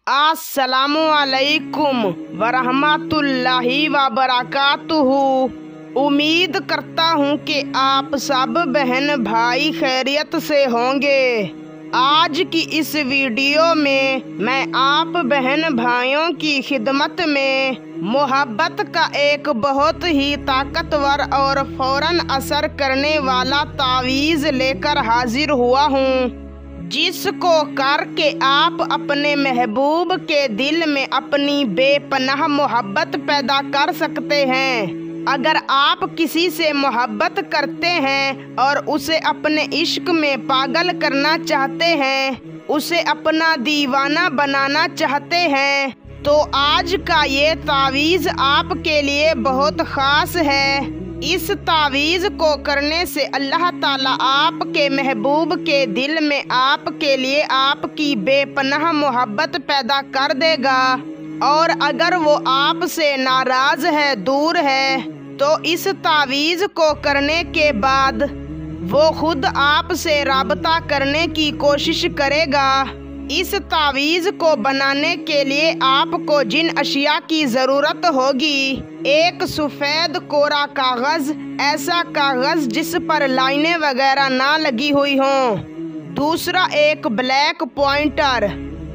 अस्सलामु अलैकुम वरहमतुल्लाहि वबरकातुहू। उम्मीद करता हूँ कि आप सब बहन भाई खैरियत से होंगे। आज की इस वीडियो में मैं आप बहन भाइयों की खिदमत में मोहब्बत का एक बहुत ही ताकतवर और फौरन असर करने वाला तावीज़ लेकर हाजिर हुआ हूँ, जिसको करके आप अपने महबूब के दिल में अपनी बेपनाह मोहब्बत पैदा कर सकते हैं। अगर आप किसी से मोहब्बत करते हैं और उसे अपने इश्क में पागल करना चाहते हैं, उसे अपना दीवाना बनाना चाहते हैं, तो आज का ये तावीज़ आपके लिए बहुत ख़ास है। इस तावीज़ को करने से अल्लाह ताला आपके महबूब के दिल में आपके लिए आपकी बेपनाह मोहब्बत पैदा कर देगा। और अगर वो आपसे नाराज है, दूर है, तो इस तावीज़ को करने के बाद वो खुद आपसे राबता करने की कोशिश करेगा। इस तावीज़ को बनाने के लिए आपको जिन अशिया की ज़रूरत होगी: एक सफ़ेद कोरा कागज़, ऐसा कागज़ जिस पर लाइनें वगैरह ना लगी हुई हों। दूसरा, एक ब्लैक पॉइंटर।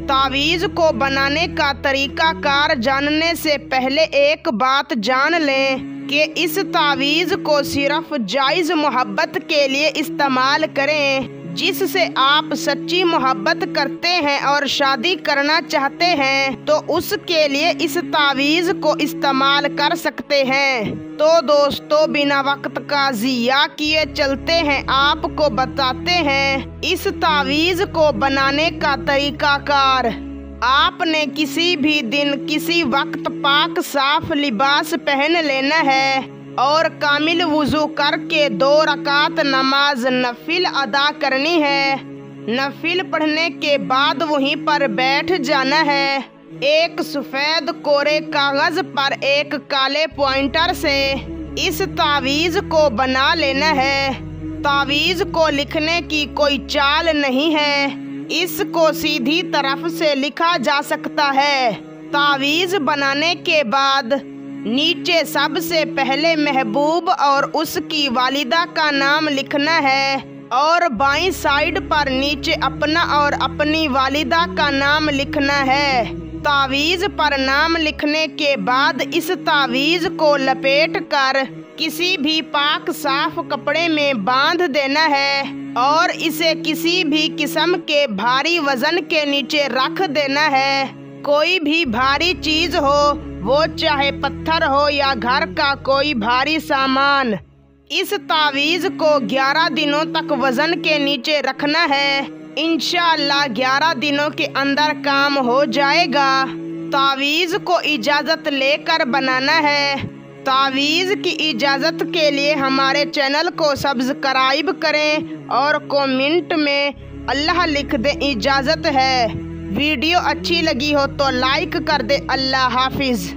तावीज़ को बनाने का तरीक़ाकार जानने से पहले एक बात जान लें कि इस तावीज़ को सिर्फ जायज़ मोहब्बत के लिए इस्तेमाल करें। जिससे आप सच्ची मोहब्बत करते हैं और शादी करना चाहते हैं, तो उसके लिए इस तावीज़ को इस्तेमाल कर सकते हैं। तो दोस्तों, बिना वक्त का ज़िया किए चलते हैं, आपको बताते हैं इस तावीज़ को बनाने का तरीक़ाकार। आपने किसी भी दिन किसी वक्त पाक साफ लिबास पहन लेना है और कामिल वुज़ू करके 2 रकात नमाज नफिल अदा करनी है। नफिल पढ़ने के बाद वहीं पर बैठ जाना है। एक सफ़ेद कोरे कागज़ पर एक काले पॉइंटर से इस तावीज़ को बना लेना है। तावीज़ को लिखने की कोई चाल नहीं है, इसको सीधी तरफ से लिखा जा सकता है। तावीज़ बनाने के बाद नीचे सबसे पहले महबूब और उसकी वालिदा का नाम लिखना है और बाईं साइड पर नीचे अपना और अपनी वालिदा का नाम लिखना है। तावीज़ पर नाम लिखने के बाद इस तावीज़ को लपेट कर किसी भी पाक साफ कपड़े में बांध देना है और इसे किसी भी किस्म के भारी वजन के नीचे रख देना है। कोई भी भारी चीज़ हो, वो चाहे पत्थर हो या घर का कोई भारी सामान। इस तावीज़ को 11 दिनों तक वज़न के नीचे रखना है। इंशाअल्लाह 11 दिनों के अंदर काम हो जाएगा। तावीज़ को इजाज़त लेकर बनाना है। तावीज़ की इजाज़त के लिए हमारे चैनल को सब्सक्राइब करें और कमेंट में अल्लाह लिख दें, इजाज़त है। वीडियो अच्छी लगी हो तो लाइक कर दे। अल्लाह हाफिज़।